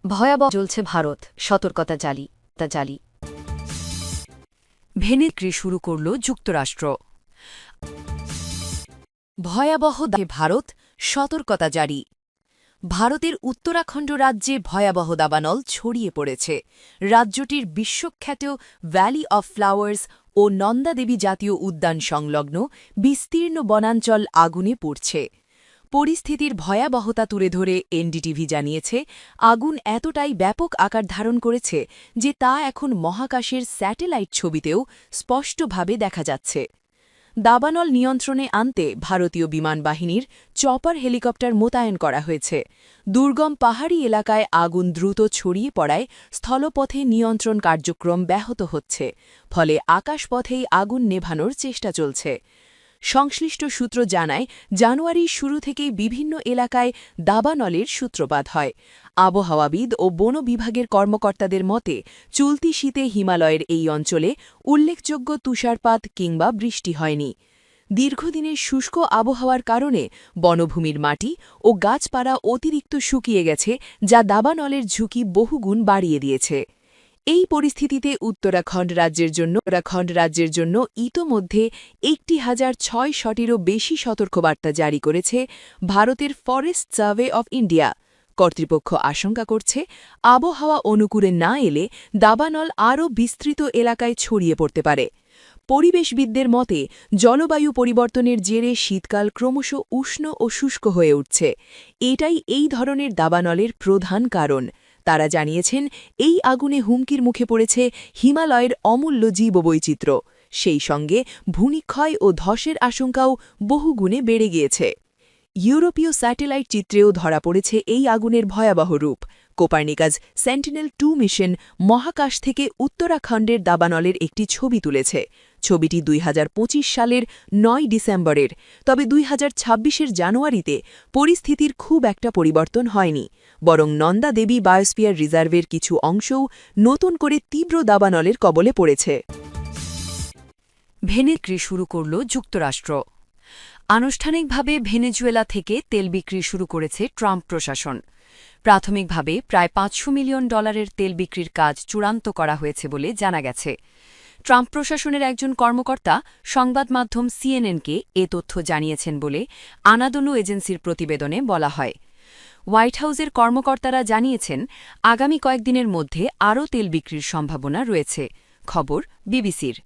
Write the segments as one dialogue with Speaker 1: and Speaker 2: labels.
Speaker 1: ভয়াবহ চলছে ভারত, সতর্কতা জালি। ভেনিক্রি শুরু করল যুক্তরাষ্ট্র। ভয়াবহ ভারত, সতর্কতা জারি। ভারতের উত্তরাখণ্ড রাজ্যে ভয়াবহ দাবানল ছড়িয়ে পড়েছে। রাজ্যটির বিশ্বখ্যাত ভ্যালি অফ ফ্লাওয়ার্স ও নন্দাদেবী জাতীয় উদ্যান সংলগ্ন বিস্তীর্ণ বনাঞ্চল আগুনে পুড়ছে। পরিস্থিতির ভয়াবহতা তুলে ধরে এনডিটিভি জানিয়েছে, আগুন এতটাই ব্যাপক আকার ধারণ করেছে যে তা এখন মহাকাশের স্যাটেলাইট ছবিতেও স্পষ্টভাবে দেখা যাচ্ছে। দাবানল নিয়ন্ত্রণে আনতে ভারতীয় বিমান বাহিনীর চপার হেলিকপ্টার মোতায়েন করা হয়েছে। দুর্গম পাহাড়ি এলাকায় আগুন দ্রুত ছড়িয়ে পড়ায় স্থলপথে নিয়ন্ত্রণ কার্যক্রম ব্যাহত হচ্ছে, ফলে আকাশপথেই আগুন নেভানোর চেষ্টা চলছে। সংশ্লিষ্ট সূত্র জানায়, জানুয়ারির শুরু থেকেই বিভিন্ন এলাকায় দাবানলের সূত্রপাত হয়। আবহাওয়াবিদ ও বন বিভাগের কর্মকর্তাদের মতে, চলতি শীতে হিমালয়ের এই অঞ্চলে উল্লেখযোগ্য তুষারপাত কিংবা বৃষ্টি হয়নি। দীর্ঘদিনের শুষ্ক আবহাওয়ার কারণে বনভূমির মাটি ও গাছপালা অতিরিক্ত শুকিয়ে গেছে, যা দাবানলের ঝুঁকি বহুগুণ বাড়িয়ে দিয়েছে। এই পরিস্থিতিতে উত্তরাখণ্ড রাজ্যের জন্য ইতোমধ্যে ১,৬০০টিরও বেশি সতর্কবার্তা জারি করেছে ভারতের ফরেস্ট সার্ভে অফ ইন্ডিয়া। কর্তৃপক্ষ আশঙ্কা করছে, আবহাওয়া অনুকূলে না এলে দাবানল আরও বিস্তৃত এলাকায় ছড়িয়ে পড়তে পারে। পরিবেশবিদদের মতে, জলবায়ু পরিবর্তনের জেরে শীতকাল ক্রমশ উষ্ণ ও শুষ্ক হয়ে উঠছে। এটাই এই ধরনের দাবানলের প্রধান কারণ। তারা জানিয়েছেন, এই আগুনে হুমকির মুখে পড়েছে হিমালয়ের অমূল্য জীববৈচিত্র্য। সেই সঙ্গে ভূমিক্ষয় ও ধসের আশঙ্কাও বহুগুণে বেড়ে গিয়েছে। ইউরোপীয় স্যাটেলাইট চিত্রেও ধরা পড়েছে এই আগুনের ভয়াবহ রূপ। কোপার্নিকাস সেন্টিনেল-2 মিশন মহাকাশ থেকে উত্তরাখণ্ডের দাবানলের একটি ছবি তুলেছে। ছবিটি ২০২৫ সালের ৯ ডিসেম্বরের। তবে ২০২৬-এর জানুয়ারিতে পরিস্থিতির খুব একটা পরিবর্তন হয়নি, বরং নন্দা দেবী বায়োস্ফিয়ার রিজার্ভের কিছু অংশও নতুন করে তীব্র দাবানলের কবলে পড়েছে। ভেনিক্রি শুরু করল যুক্তরাষ্ট্র। আনুষ্ঠানিকভাবে ভেনেজুয়েলা থেকে তেল বিক্রি শুরু করেছে ট্রাম্প প্রশাসন। প্রাথমিকভাবে প্রায় $৫০০ মিলিয়ন তেল বিক্রির কাজ চূড়ান্ত করা হয়েছে বলে জানা গেছে। ট্রাম্প প্রশাসনের একজন কর্মকর্তা সংবাদ মাধ্যম সিএনএনকে এ তথ্য জানিয়েছেন বলে আনাদোলু এজেন্সির প্রতিবেদনে বলা হয়। হোয়াইট হাউসের কর্মকর্তারা জানিয়েছেন, আগামী কয়েকদিনের মধ্যে আরও তেল বিক্রির সম্ভাবনা রয়েছে। খবর বিবিসির।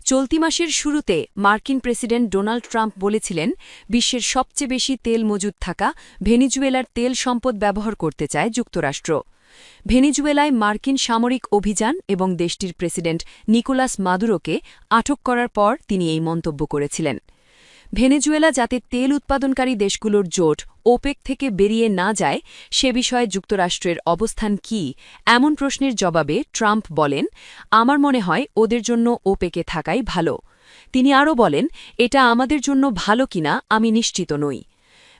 Speaker 1: চলতি মাসের শুরুতে মার্কিন প্রেসিডেন্ট ডোনাল্ড ট্রাম্প বলেছিলেন, বিশ্বের সবচেয়ে বেশি তেল মজুদ থাকা ভেনেজুয়েলার তেল সম্পদ ব্যবহার করতে চায় যুক্তরাষ্ট্র। ভেনেজুয়েলায় মার্কিন সামরিক অভিযান এবং দেশটির প্রেসিডেন্ট নিকোলাস মাদুরোকে আটক করার পর তিনি এই মন্তব্য করেছিলেন। ভেনেজুয়েলা যাতে তেল উৎপাদনকারী দেশগুলোর জোট ওপেক থেকে বেরিয়ে না যায় সে বিষয়ে যুক্তরাষ্ট্রের অবস্থান কী, এমন প্রশ্নের জবাবে ট্রাম্প বলেন, আমার মনে হয় ওদের জন্য ওপেকে থাকাই ভালো। তিনি আরও বলেন, এটা আমাদের জন্য ভালো কিনা আমি নিশ্চিত নই।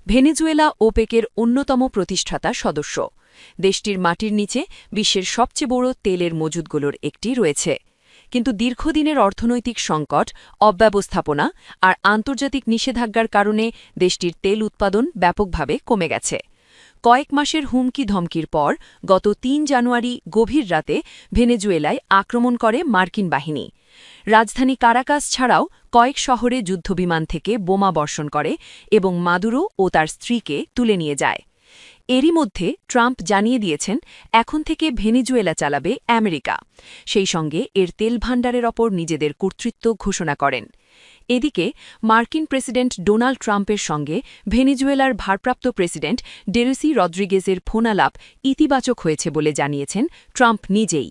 Speaker 1: ভেনেজুয়েলা ওপেকের অন্যতম প্রতিষ্ঠাতা সদস্য। দেশটির মাটির নিচে বিশ্বের সবচেয়ে বড় তেলের মজুদগুলোর একটি রয়েছে। কিন্তু দীর্ঘদিনের অর্থনৈতিক সংকট, অব্যবস্থাপনা আর আন্তর্জাতিক নিষেধাজ্ঞার কারণে দেশটির তেল উৎপাদন ব্যাপকভাবে কমে গেছে। কয়েক মাসের হুমকি ধমকির পর গত ৩ জানুয়ারি গভীর রাতে ভেনেজুয়েলায় আক্রমণ করে মার্কিন বাহিনী। রাজধানী কারাকাস ছাড়াও কয়েক শহরে যুদ্ধবিমান থেকে বোমা বর্ষণ করে এবং মাদুরো ও তার স্ত্রীকে তুলে নিয়ে যায়। এরই মধ্যে ট্রাম্প জানিয়ে দিয়েছেন, এখন থেকে ভেনেজুয়েলা চালাবে আমেরিকা। সেই সঙ্গে এর তেল ভাণ্ডারের ওপর নিজেদের কর্তৃত্ব ঘোষণা করেন। এদিকে মার্কিন প্রেসিডেন্ট ডোনাল্ড ট্রাম্পের সঙ্গে ভেনেজুয়েলার ভারপ্রাপ্ত প্রেসিডেন্ট ডেলসি রদ্রিগেজের ফোনালাপ ইতিবাচক হয়েছে বলে জানিয়েছেন ট্রাম্প নিজেই।